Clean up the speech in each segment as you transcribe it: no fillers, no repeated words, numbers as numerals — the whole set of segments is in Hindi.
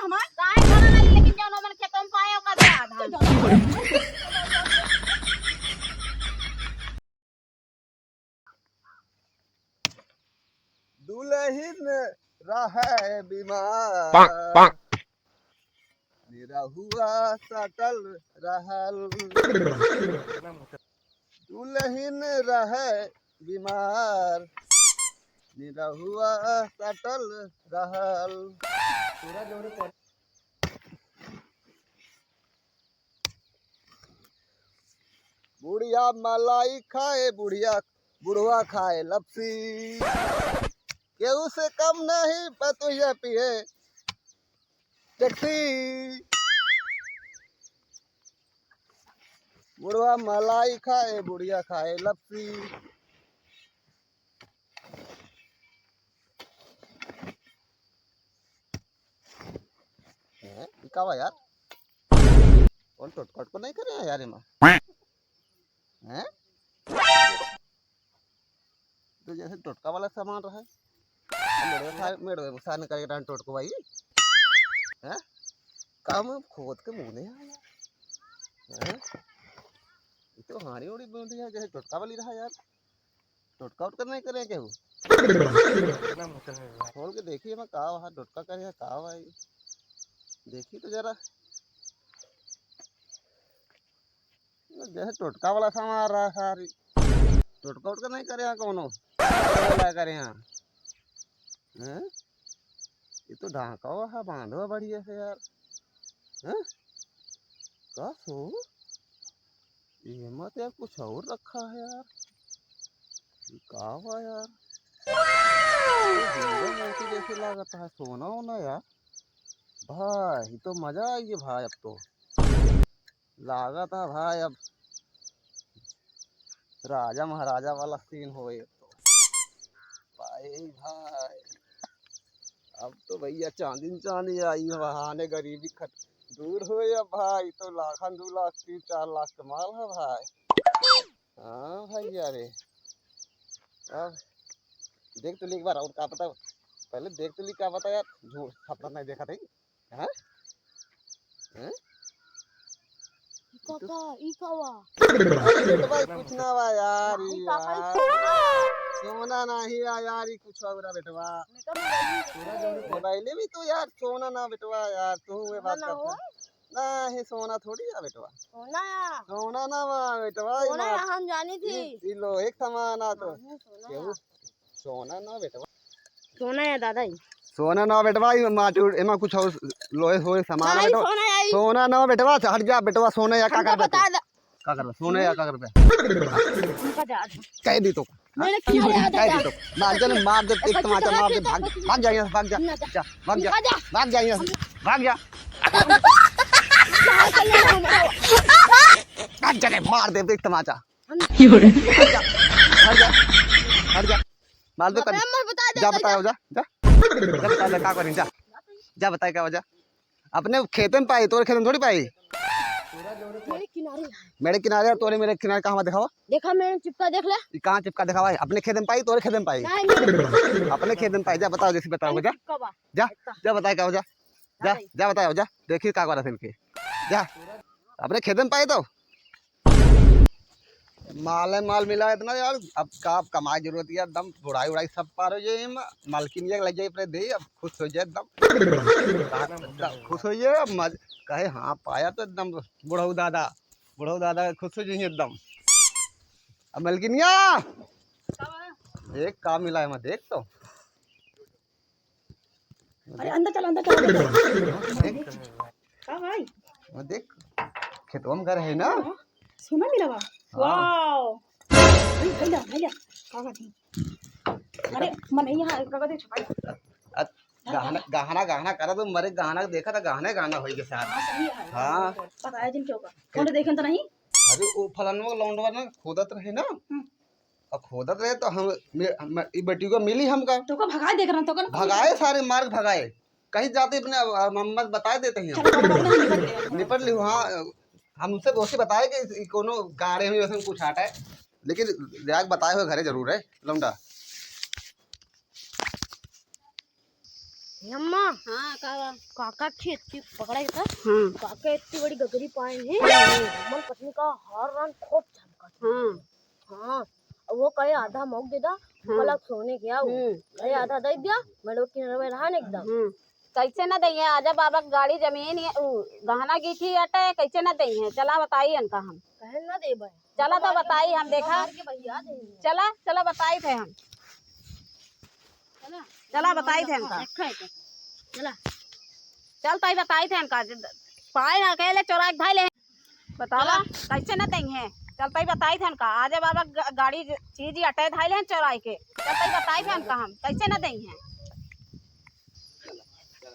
हमार काहे घरा वाली लेकिन जौन हमन खेतों में पाए ओकर धान दुल्हन रहे बीमार निरहुआ सटल रहल दुल्हन रहे बीमार निरहुआ सटल रहल बुढ़िया मलाई खाए बुढ़वा खाए लपसी केहू से कम नहीं पतुया पिए टैक्सी बुढ़वा मलाई खाए बुढ़िया खाए लपसी क्या हुआ यार कौन टोटकट को नहीं करे यार इमा हैं तो जैसे टोटका वाला सामान रहा है मेरे सामने करके टोटको भाई हैं काम खोद के मुंह नहीं आया हैं ये तो हारी उड़ी बूंदी है जैसे टोटका वाली रहा यार टोटका उटका नहीं करे केहू खोल के देखिए मैं का वहाँ टोटका करे का भाई देखिए तो जरा जैसे टोटका वाला सामान रहा सारी टोटका उटका नहीं करे कोनो करे यहाँ हैं ये तो ढाका हुआ है बांधा हुआ बढ़िया से यार हैं का सो ये मत यार कुछ और रखा है यार ये का हुआ यार हीरा मोती जैसे लगता है सोना होना यार भाई तो मजा आई है भाई अब तो लागत है भाई अब राजा महाराजा वाला सीन हो ये तो भाई अब तो भैया चांदी आई है बहाने गरीबी खत दूर हो या भाई तो लाखन 2 लाख 3 4 लाख कमाल है भाई हाँ भाई अरे अब देख तो ली एक बार और क्या पता पहले देख तो ली क्या पता यार झूठ सपना नहीं देखा था हैं हैं पापा ई कावा भाई कुछ ना हुआ यार सोना नहीं आ यार कुछ हो रहा बेटवा मोबाइल भी तो यार सोना ना बेटवा यार तू ये बात करता ना है सोना थोड़ी है बेटवा सोना ना बेटवा सोना हम जानी थी ये लो एक सामान आ तो सोना ना बेटवा सोना है दादा सोना ना बेटवा माटी एमा कुछ और लोहे होए सामान है सोना ना बेटवा हट जा बेटवा सोना या का कर सोना या का कर कह दी तो मेरे किनारे कह दी तो मार दे एक टमाटर मार दे भाग जा यहां भाग जा भाग जा यहां भाग जा भाग जा मार दे एक टमाटर हट जा मार दे जा बताओ जा बता क्या करें जा बता क्या वजह अपने खेत में पाई तोरे खेत में थोड़ी पाई मेरे किनारे तोरे मेरे किनारे कहाँ दिखावा देखा मैंने चिपका देख ले कहाँ चिपका दिखावा अपने खेत में पाई तोरे खेत में पाई अपने खेत में पाई जा बताओ जैसे बताओ जा बताए क्या वजह जा बताओ जा देखिए क्या करा के जा अपने खेत में पाई तो माल मिला इतना यार अब का कमाई जरूरत है एकदम बुढ़ाई उड़ाई सब पार हो जाए मालकिन लग जाए अपने दे अब खुश हो जाए एकदम खुश हो जाए अब कहे हाँ पाया तो एकदम बुढ़ऊ दादा खुश हो जाए एकदम अब मालकिनिया देख का मिला है मैं देख तो अरे अंदर चल का भाई मैं देख खेतों में घर है ना सोना मिला बा वाओ भैया काका थी अरे मन यहाँ काका दे छुपा गहना करा तो मरे गहना देखा था गहना होई के साथ हाँ पता है जिन क्यों का कौन देखे तो नहीं अरे वो फलाना लौंडवा ना खोदत रहे ना और खोदत रहे तो हम बेटी को मिली हमका तो को भगाए देख रहा तो भगाए सारे मार्ग भगाए कहीं जाते अपने मोहम्मद बता देते हैं निपट ली हाँ हम उनसे दोस्ती बताए कि कोनो गाड़े में वैसे कुछ हटा है लेकिन जाग बताए हुए घरे जरूर है लौंडा अम्मा हाँ कावा काका खेत की पकड़ा था। हाँ काका इतनी बड़ी गगरी पाए हैं। मन पत्नी का हर रन खूब चमका। हाँ हाँ वो कहे आधा मौक दे दा कल सोने गया वो कहे आधा दे दिया मेरे किनारे में रहा एकदम। कैसे न दई है आजा बाबा गाड़ी जमीन गहना गीठी अटे कैसे न दई है चला बताई इनका हम कहे ना दे भाई चला तो बताई हम देखा भैया दे चला चला बताई थे हम चला बताई थे इनका चला चल ताई बताई थे इनका पाए अकेले चोरा भाई ले बतावा कैसे न दई है चल ताई बताई थे इनका आजा बाबा गाड़ी चीज अटे धाई ले चोराई के चल ताई बताई थे इनका हम कैसे न दई है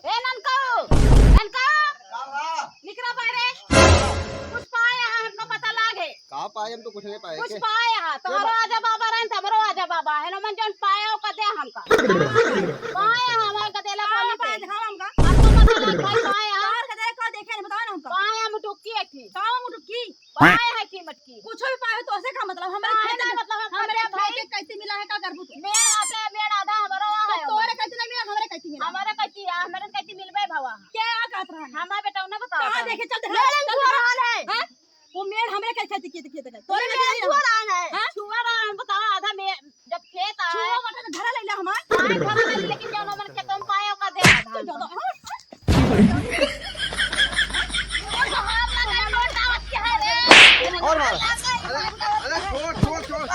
ए ननका ननका निकरा बाहरे कुछ पाए हमको पता लागे कहाँ पाए हम तो कुछ नहीं पाए कुछ पाए तुम्हारो आजा बाबा रहन हमरो आजा बाबा है मन जन पाए ओ कदे हमका पाए हमार कदेला पाए पाए दिखाओ हमका आपको पता लग भाई पाए यार कदे का देखे नहीं बताओ ना हमका पाए मुटुकी है की कावा मुटुकी पाए है की मटकी कुछ भी पाए तो ऐसे का मतलब हमारे खेत मतलब हमरे भाई कैसे मिला है का करबू तू मेड़ आते मेड़ आधा हमरो है तोरे कैसे नहीं मिला हमरे कैसे मिला हमरे कैसे मिलबे भवा क्या कहत रहा हमारे बेटा ने बताओ कहां देखे चल है वो मेड़ हमरे कैसे खेत तोरे है छुआ रहा हम बताओ आधा में जब खेत आए छुआ मत धरा लेला हमार धरा ले लेकिन जब हमन के तुम पाए का दे और मार अरे छोड़ छोड़ छोड़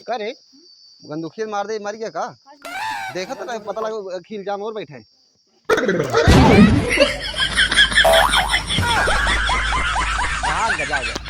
करे बंदूक मार दे मर गया का देखा तो नहीं पता लगा खील जाम और बैठे गजा गया